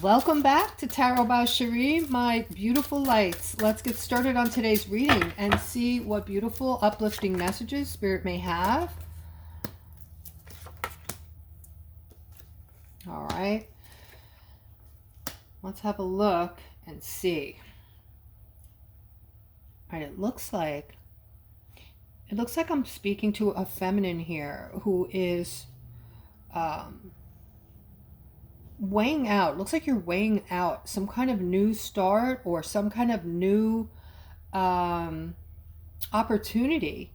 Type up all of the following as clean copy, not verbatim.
Welcome back to Tarot by Cherie, my beautiful lights. Let's get started on today's reading and see what beautiful uplifting messages Spirit may have. All right. Let's have a look and see. All right, it looks like I'm speaking to a feminine here who is weighing out. Looks like you're weighing out some kind of new start or some kind of new opportunity.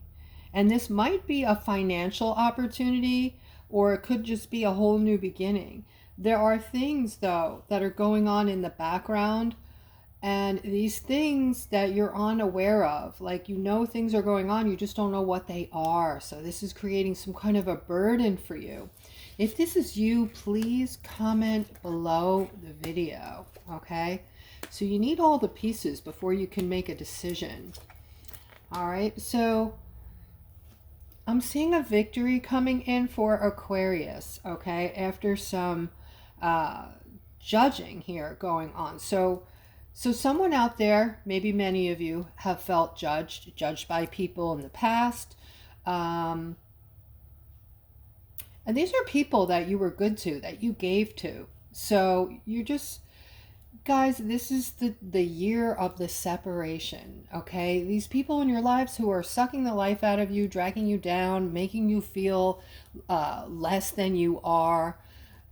And this might be a financial opportunity, or it could just be a whole new beginning. There are things, though, that are going on in the background, and these things that you're unaware of, like, you know, things are going on, you just don't know what they are. So this is creating some kind of a burden for you. If this is you, please comment below the video, okay? So you need all the pieces before you can make a decision. All right, so I'm seeing a victory coming in for Aquarius, okay, after some judging here going on. So someone out there, maybe many of you, have felt judged by people in the past. And these are people that you were good to, that you gave to. So you just, guys, this is the year of the separation, okay? These people in your lives who are sucking the life out of you, dragging you down, making you feel less than you are.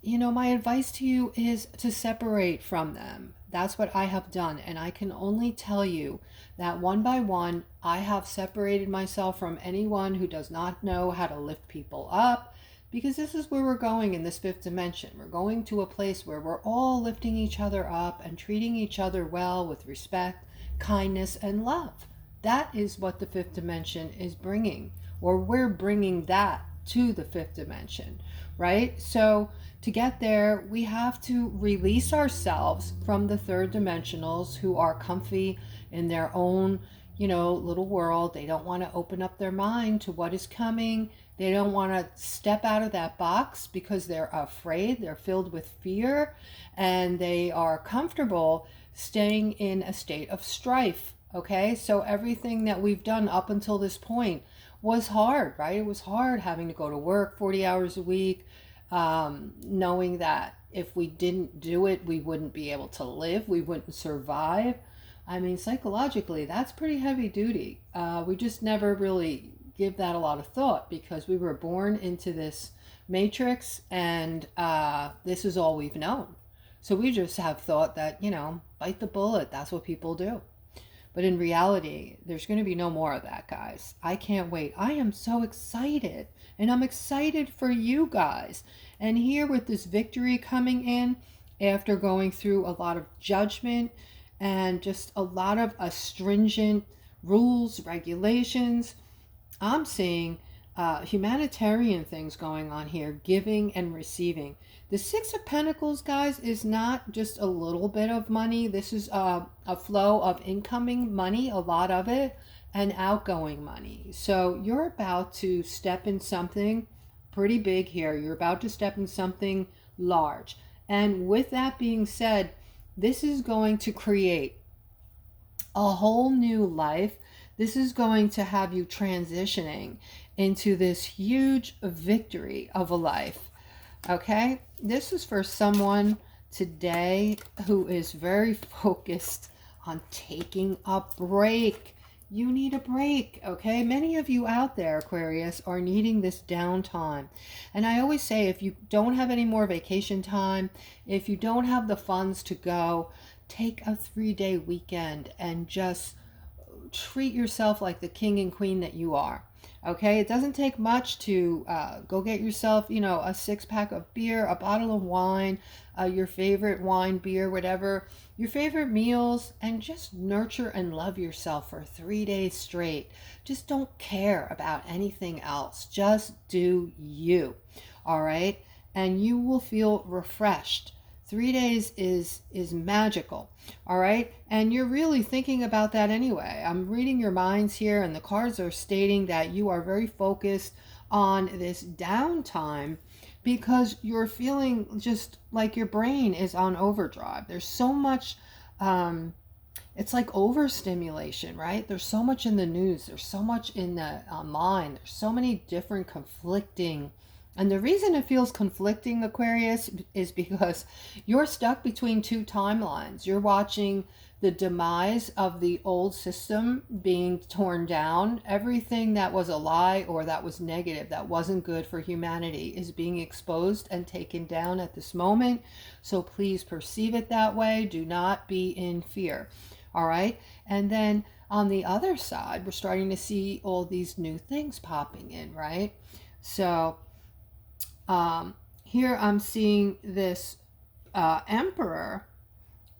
You know, my advice to you is to separate from them. That's what I have done. And I can only tell you that one by one, I have separated myself from anyone who does not know how to lift people up. Because this is where we're going in this fifth dimension. We're going to a place where we're all lifting each other up and treating each other well with respect, kindness, and love. That is what the fifth dimension is bringing, or we're bringing that to the fifth dimension, right? So to get there, we have to release ourselves from the third dimensionals who are comfy in their own, you know, little world. They don't want to open up their mind to what is coming. They don't want to step out of that box because they're afraid, they're filled with fear, and they are comfortable staying in a state of strife, okay? So everything that we've done up until this point was hard, right? It was hard having to go to work 40 hours a week, knowing that if we didn't do it, we wouldn't be able to live, we wouldn't survive. I mean, psychologically, that's pretty heavy duty. We just never really give that a lot of thought because we were born into this matrix, and this is all we've known. So we just have thought that, you know, bite the bullet, that's what people do. But in reality, there's going to be no more of that, guys. I can't wait. I am so excited, and I'm excited for you guys. And here with this victory coming in after going through a lot of judgment and just a lot of astringent rules, regulations, I'm seeing humanitarian things going on here, giving and receiving. The Six of Pentacles, guys, is not just a little bit of money. This is a flow of incoming money, a lot of it, and outgoing money. So you're about to step in something pretty big here. You're about to step in something large. And with that being said, this is going to create a whole new life. This is going to have you transitioning into this huge victory of a life, okay? This is for someone today who is very focused on taking a break. You need a break, okay? Many of you out there, Aquarius, are needing this downtime. And I always say, if you don't have any more vacation time, if you don't have the funds to go, take a 3-day weekend and just treat yourself like the king and queen that you are, okay? It doesn't take much to go get yourself, you know, a 6-pack of beer, a bottle of wine, your favorite wine, beer, whatever, your favorite meals, and just nurture and love yourself for 3 days straight. Just don't care about anything else. Just do you, all right? And you will feel refreshed. 3 days is magical, all right? And you're really thinking about that anyway. I'm reading your minds here, and the cards are stating that you are very focused on this downtime because you're feeling just like your brain is on overdrive. There's so much, it's like overstimulation, right? There's so much in the news. There's so much in the mind. There's so many different conflicting. And the reason it feels conflicting, Aquarius, is because you're stuck between two timelines. You're watching the demise of the old system being torn down. Everything that was a lie or that was negative, that wasn't good for humanity, is being exposed and taken down at this moment. So please perceive it that way. Do not be in fear. All right. And then on the other side, we're starting to see all these new things popping in, right? So here I'm seeing this emperor,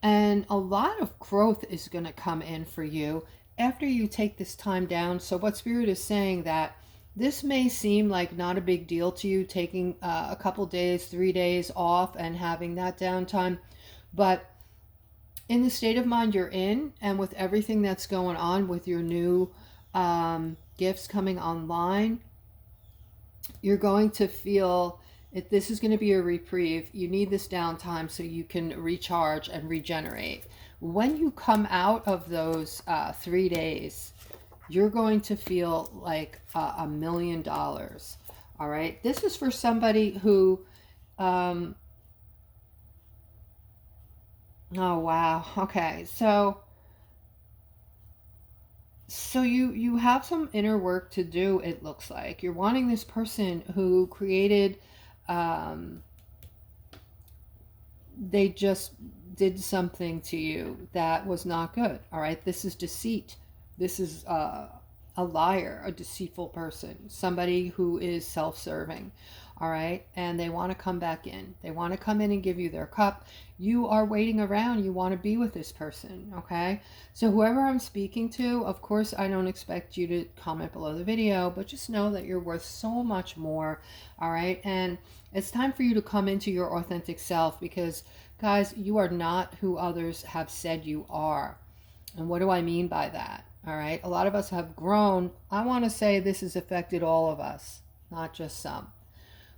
and a lot of growth is going to come in for you after you take this time down. So what Spirit is saying, that this may seem like not a big deal to you, taking a couple days, 3 days off and having that downtime, but in the state of mind you're in, and with everything that's going on with your new gifts coming online, you're going to feel it. This is going to be a reprieve. You need this downtime so you can recharge and regenerate. When you come out of those 3 days, you're going to feel like $1 million. All right. This is for somebody who, oh, wow. Okay. So you have some inner work to do, it looks like. You're wanting this person who created, they just did something to you that was not good. All right. This is deceit. This is a liar, a deceitful person, somebody who is self-serving. All right. And they want to come back in. They want to come in and give you their cup. You are waiting around. You want to be with this person. Okay. So whoever I'm speaking to, of course, I don't expect you to comment below the video, but just know that you're worth so much more. All right. And it's time for you to come into your authentic self, because guys, you are not who others have said you are. And what do I mean by that? All right. A lot of us have grown. I want to say this has affected all of us, not just some.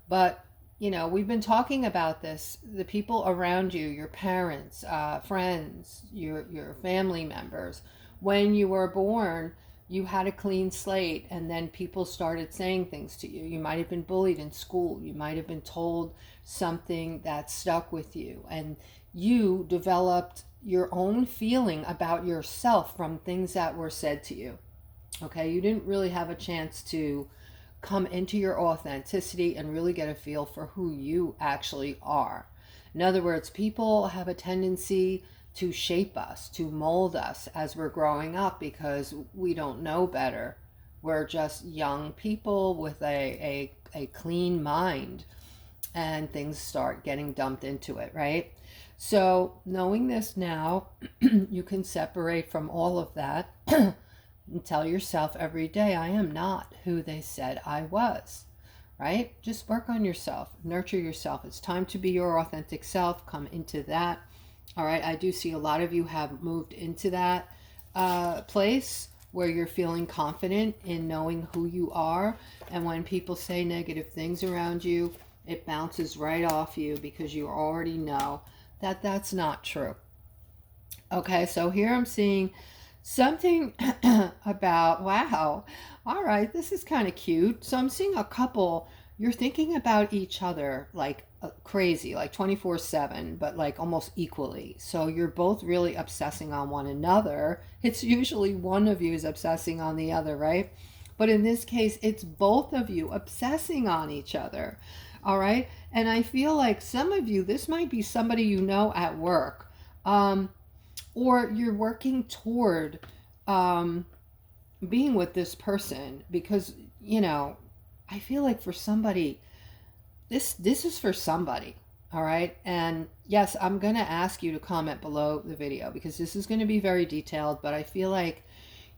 But, you know, we've been talking about this. The people around you, your parents, friends, your family members. When you were born, you had a clean slate, and then people started saying things to you. You might have been bullied in school. You might have been told something that stuck with you. And you developed your own feeling about yourself from things that were said to you. Okay, you didn't really have a chance to come into your authenticity and really get a feel for who you actually are. In other words, people have a tendency to shape us, to mold us as we're growing up, because we don't know better. We're just young people with a clean mind, and things start getting dumped into it, right? So knowing this now, you can separate from all of that and tell yourself every day, I am not who they said I was, right? Just work on yourself, nurture yourself. It's time to be your authentic self. Come into that. All right. I do see a lot of you have moved into that place where you're feeling confident in knowing who you are. And when people say negative things around you, it bounces right off you, because you already know that that's not true. Okay. So here I'm seeing something about, wow, all right, this is kind of cute. So I'm seeing a couple, you're thinking about each other like crazy, like 24/7, but like almost equally. So you're both really obsessing on one another. It's usually one of you is obsessing on the other, right? But in this case, it's both of you obsessing on each other. All right. And I feel like some of you, this might be somebody you know at work. Or you're working toward being with this person, because, you know, I feel like for somebody, this is for somebody. All right. And yes, I'm going to ask you to comment below the video, because this is going to be very detailed, but I feel like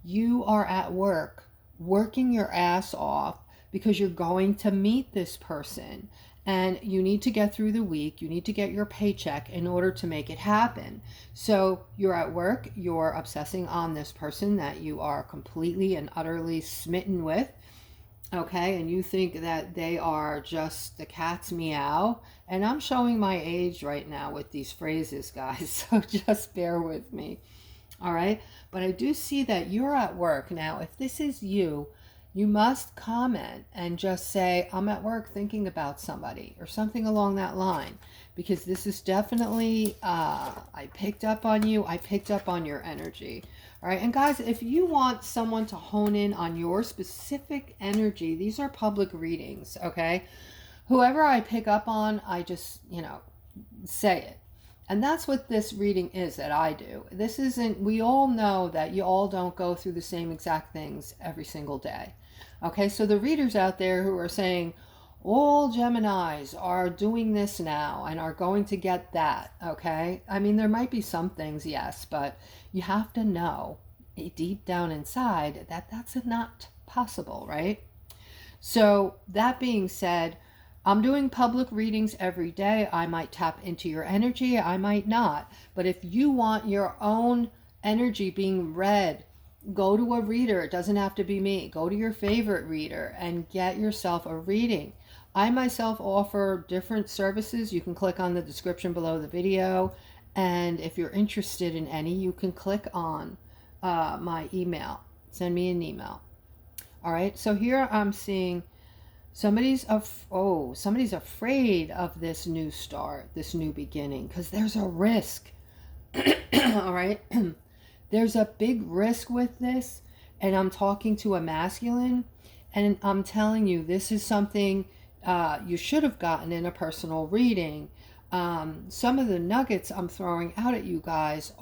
you are at work working your ass off because you're going to meet this person. And you need to get through the week. You need to get your paycheck in order to make it happen. So you're at work, you're obsessing on this person that you are completely and utterly smitten with. okay, and you think that they are just the cat's meow, and I'm showing my age right now with these phrases, guys, so just bear with me. All right, but I do see that you're at work now. If this is you, you must comment and just say, I'm at work thinking about somebody, or something along that line, because this is definitely, I picked up on you, I picked up on your energy. All right, and guys, if you want someone to hone in on your specific energy, these are public readings, okay? Whoever I pick up on, I just, say it. And that's what this reading is that I do. This isn't, we all know that you all don't go through the same exact things every single day. Okay, so the readers out there who are saying, all Geminis are doing this now and are going to get that, okay? I mean, there might be some things, yes, but you have to know deep down inside that that's not possible, right? So that being said, I'm doing public readings every day. I might tap into your energy, I might not. But if you want your own energy being read, go to a reader. It doesn't have to be me. Go to your favorite reader and get yourself a reading. I myself offer different services. You can click on the description below the video. And if you're interested in any, you can click on my email. Send me an email. All right. So here I'm seeing somebody's afraid of this new start, this new beginning, because there's a risk. All right. There's a big risk with this. And I'm talking to a masculine. And I'm telling you, this is something you should have gotten in a personal reading. Some of the nuggets I'm throwing out at you guys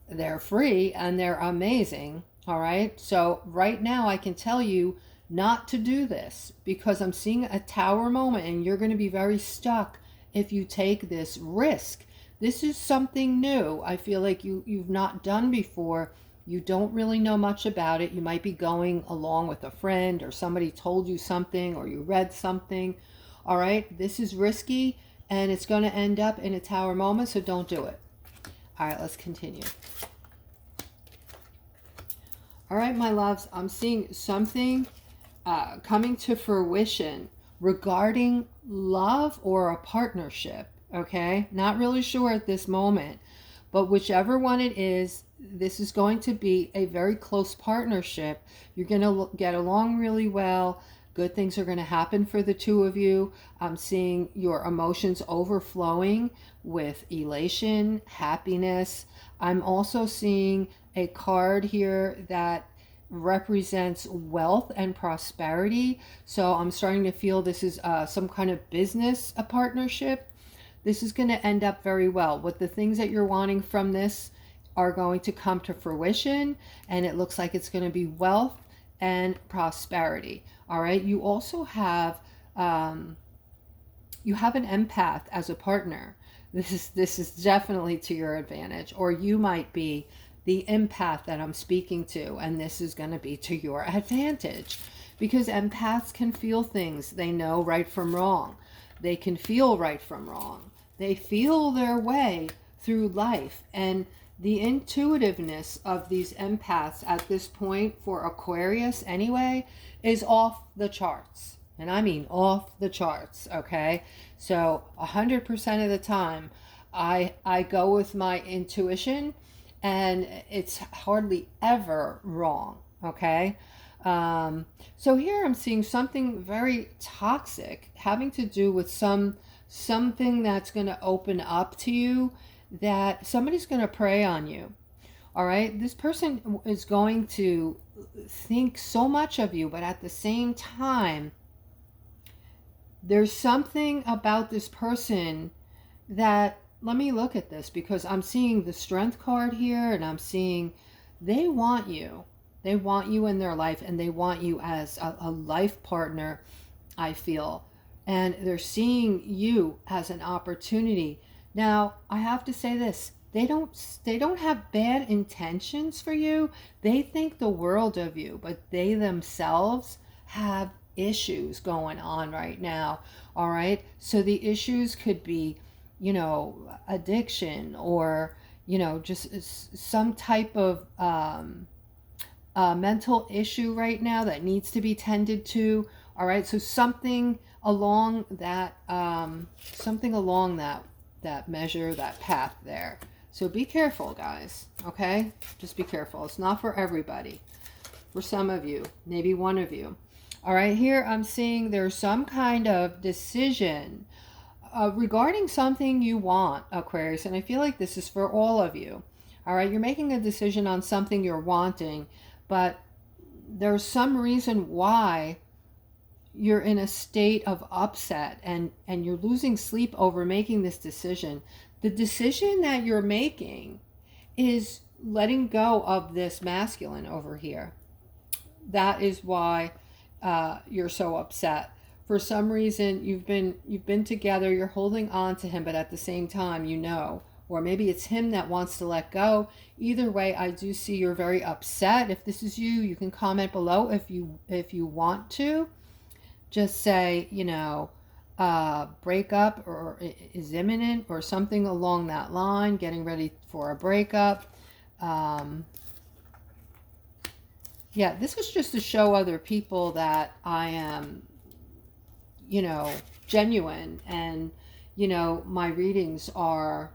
they're free and they're amazing. All right. So right now I can tell you not to do this, because I'm seeing a tower moment and you're going to be very stuck if you take this risk. This is something new. I feel like you've not done before. You don't really know much about it. You might be going along with a friend, or somebody told you something, or you read something. All right. This is risky and it's going to end up in a tower moment. So don't do it. All right. Let's continue. All right, my loves, I'm seeing something coming to fruition regarding love or a partnership, okay? Not really sure at this moment, but whichever one it is, this is going to be a very close partnership. You're going to get along really well. Good things are going to happen for the two of you. I'm seeing your emotions overflowing with elation, happiness. I'm also seeing a card here that represents wealth and prosperity. So I'm starting to feel this is some kind of business, a partnership. This is going to end up very well. What the things that you're wanting from this are going to come to fruition, and it looks like it's going to be wealth and prosperity. All right. You also have an empath as a partner. This is definitely to your advantage, or you might be the empath that I'm speaking to, and this is going to be to your advantage, because empaths can feel things. They know right from wrong. They can feel right from wrong. They feel their way through life, and the intuitiveness of these empaths at this point, for Aquarius anyway, is off the charts. And I mean off the charts, okay? So 100% of the time, I go with my intuition, and it's hardly ever wrong, okay? So here I'm seeing something very toxic having to do with something that's going to open up to you, that somebody's going to prey on you. All right, this person is going to think so much of you, but at the same time, there's something about this person that, let me look at this, because I'm seeing the Strength card here, and I'm seeing they want you. They want you in their life, and they want you as a life partner, I feel. And they're seeing you as an opportunity. Now, I have to say this. They don't have bad intentions for you. They think the world of you, but they themselves have issues going on right now. All right? So the issues could be, addiction, or, just some type of mental issue right now that needs to be tended to. All right, so something along that that measure, that path there. So be careful, guys. Okay, just be careful. It's not for everybody. For some of you, maybe one of you. All right, here I'm seeing there's some kind of decision regarding something you want, Aquarius, and I feel like this is for all of you. All right, you're making a decision on something you're wanting, but there's some reason why you're in a state of upset, and you're losing sleep over making this decision. The decision that you're making is letting go of this masculine over here. That is why you're so upset. For some reason, you've been together, you're holding on to him, but at the same time, or maybe it's him that wants to let go. Either way, I do see you're very upset. If this is you, you can comment below if you want to. Just say, breakup or is imminent or something along that line, getting ready for a breakup. Yeah, this is just to show other people that I am, genuine, and, my readings are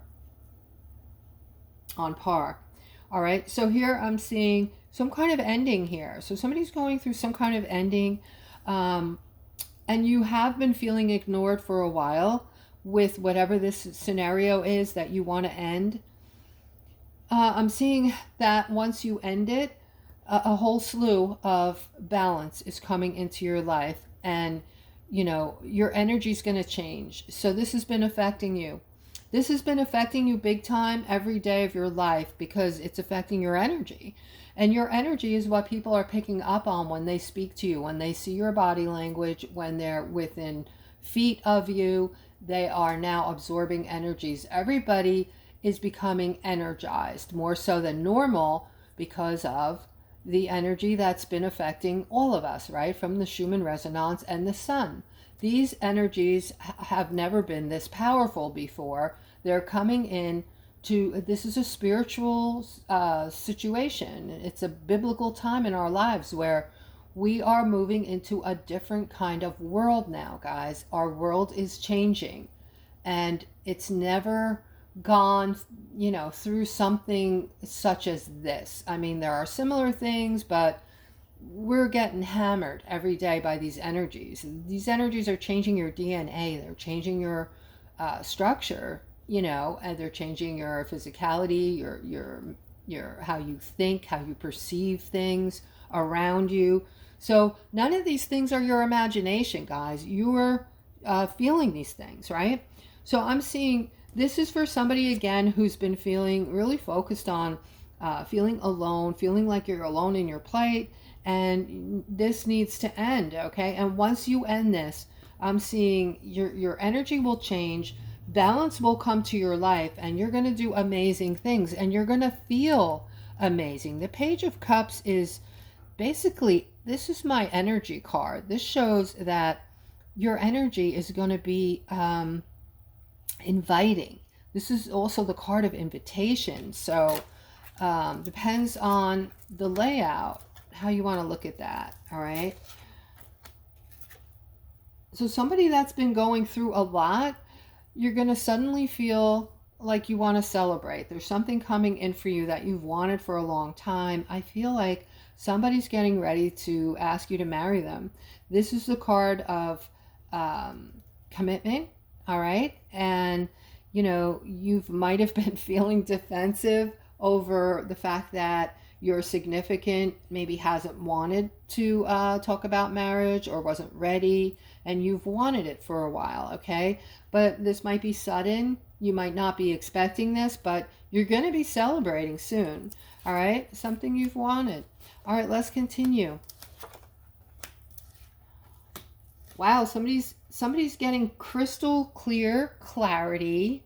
on par. All right, so here I'm seeing some kind of ending here. So somebody's going through some kind of ending, and you have been feeling ignored for a while with whatever this scenario is that you want to end. I'm seeing that once you end it, a whole slew of balance is coming into your life, and your energy is going to change. So this has been affecting you. This has been affecting you big time every day of your life, because it's affecting your energy. And your energy is what people are picking up on when they speak to you, when they see your body language, when they're within feet of you. They are now absorbing energies. Everybody is becoming energized, more so than normal, because of the energy that's been affecting all of us, right? From the Schumann resonance and the sun. These energies have never been this powerful before. They're coming in to, this is a spiritual situation. It's a biblical time in our lives where we are moving into a different kind of world now, guys. Our world is changing, and it's never gone, through something such as this. I mean, there are similar things, but we're getting hammered every day by these energies. These energies are changing your DNA. They're changing your structure, and they're changing your physicality, your how you think, how you perceive things around you. So none of these things are your imagination, guys. You're feeling these things, right? So I'm seeing this is for somebody, again, who's been feeling really focused on feeling alone, feeling like you're alone in your plate, and this needs to end, okay? And once you end this, I'm seeing your energy will change, balance will come to your life, and you're going to do amazing things, and you're going to feel amazing. The Page of Cups is basically, this is my energy card. This shows that your energy is going to be inviting. This is also the card of invitation. So depends on the layout, how you want to look at that. All right. So somebody that's been going through a lot, you're going to suddenly feel like you want to celebrate. There's something coming in for you that you've wanted for a long time. I feel like somebody's getting ready to ask you to marry them. This is the card of commitment. All right. And, you might have been feeling defensive over the fact that your significant maybe hasn't wanted to talk about marriage or wasn't ready, and you've wanted it for a while, okay? But this might be sudden. You might not be expecting this, but you're going to be celebrating soon, all right? Something you've wanted. All right, let's continue. Wow, somebody's getting crystal clear clarity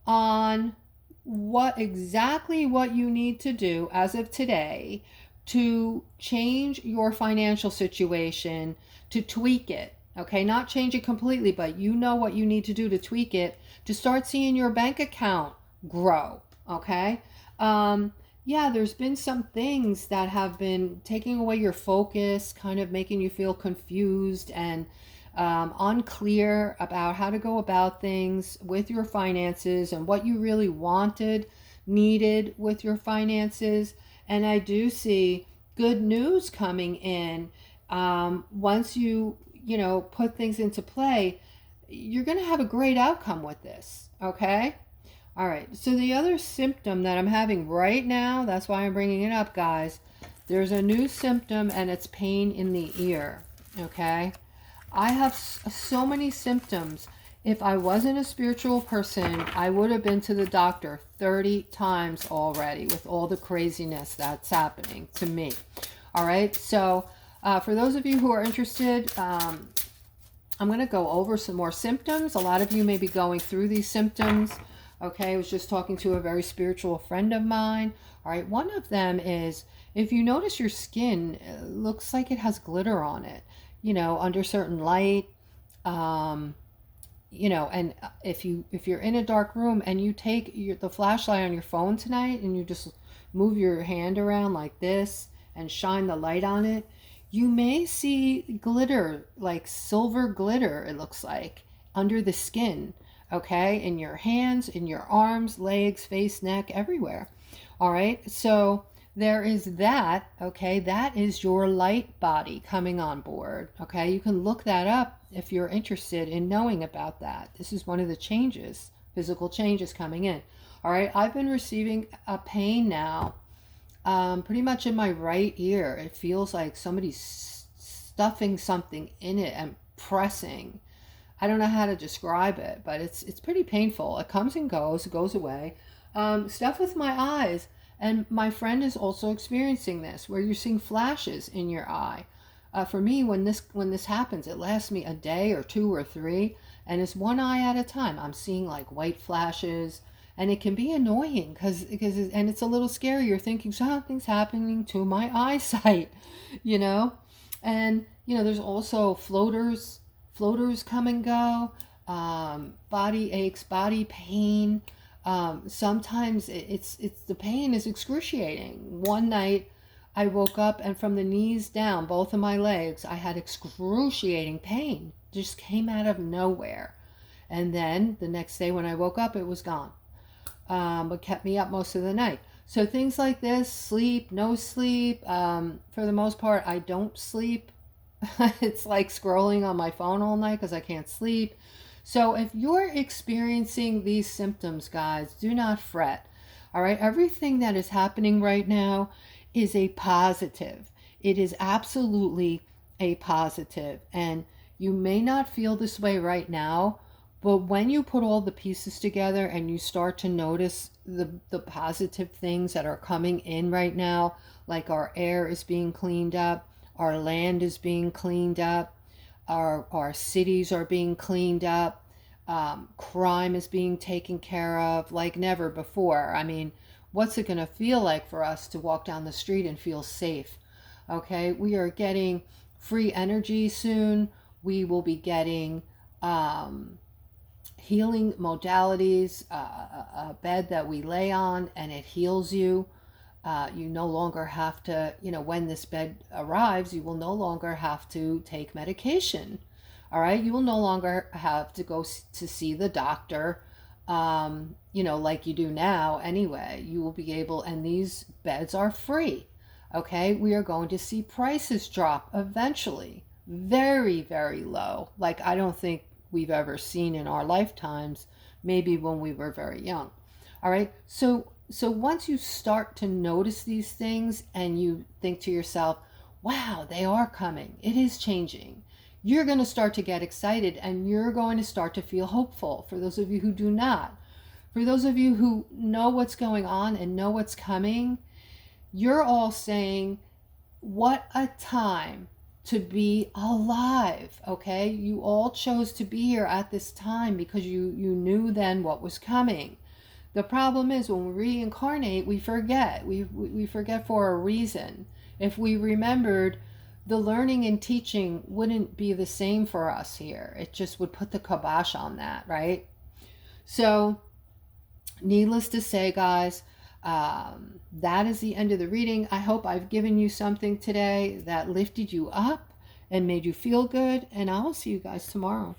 on what you need to do as of today to change your financial situation, to tweak it. Okay, not change it completely, but what you need to do to tweak it, to start seeing your bank account grow. Okay, Yeah, there's been some things that have been taking away your focus, kind of making you feel confused and unclear about how to go about things with your finances and what you really wanted, needed with your finances. And I do see good news coming in. Once you put things into play, you're going to have a great outcome with this. Okay. All right, so the other symptom that I'm having right now, that's why I'm bringing it up, guys. There's a new symptom and it's pain in the ear, okay? I have so many symptoms. If I wasn't a spiritual person, I would have been to the doctor 30 times already with all the craziness that's happening to me. All right, so for those of you who are interested, I'm going to go over some more symptoms. A lot of you may be going through these symptoms. Okay, I was just talking to a very spiritual friend of mine. All right, one of them is if you notice your skin looks like it has glitter on it, under certain light. Um, and if you're in a dark room and you take the flashlight on your phone tonight and you just move your hand around like this and shine the light on it, you may see glitter, like silver glitter, it looks like, under the skin, okay, in your hands, in your arms, legs, face, neck, everywhere. All right, so there is that, okay, that is your light body coming on board, okay. You can look that up if you're interested in knowing about that. This is one of the changes, physical changes coming in. All right, I've been receiving a pain now, pretty much in my right ear. It feels like somebody's stuffing something in it and pressing. I don't know how to describe it, but it's pretty painful. It comes and goes, it goes away. Stuff with my eyes, and my friend is also experiencing this, where you're seeing flashes in your eye. For me, when this happens, it lasts me a day or two or three, and it's one eye at a time. I'm seeing like white flashes, and it can be annoying and it's a little scary. You're thinking something's happening to my eyesight, you know. And there's also floaters come and go, body aches, body pain. Sometimes it's the pain is excruciating. One night I woke up and from the knees down, both of my legs, I had excruciating pain. Just came out of nowhere. And then the next day when I woke up, it was gone. But kept me up most of the night. So things like this, sleep, no sleep. For the most part, I don't sleep. It's like scrolling on my phone all night because I can't sleep. So if you're experiencing these symptoms, guys, do not fret. All right, everything that is happening right now is a positive. It is absolutely a positive. And you may not feel this way right now, but when you put all the pieces together and you start to notice the positive things that are coming in right now, like our air is being cleaned up, our land is being cleaned up, our cities are being cleaned up, crime is being taken care of like never before. I mean, what's it going to feel like for us to walk down the street and feel safe? Okay, we are getting free energy soon. We will be getting healing modalities, a bed that we lay on and it heals you. You no longer have to, when this bed arrives, you will no longer have to take medication. All right. You will no longer have to go to see the doctor, like you do now anyway. You will be able, and these beds are free. Okay. We are going to see prices drop eventually. Very, very low. Like I don't think we've ever seen in our lifetimes, maybe when we were very young. All right. So once you start to notice these things and you think to yourself, wow, they are coming, it is changing, you're going to start to get excited and you're going to start to feel hopeful. For those of you who do not, for those of you who know what's going on and know what's coming, you're all saying, what a time to be alive. Okay, you all chose to be here at this time because you knew then what was coming. The problem is when we reincarnate, we forget. We forget for a reason. If we remembered, the learning and teaching wouldn't be the same for us here. It just would put the kibosh on that, right? So needless to say, guys, That is the end of the reading. I hope I've given you something today that lifted you up and made you feel good, and I will see you guys tomorrow.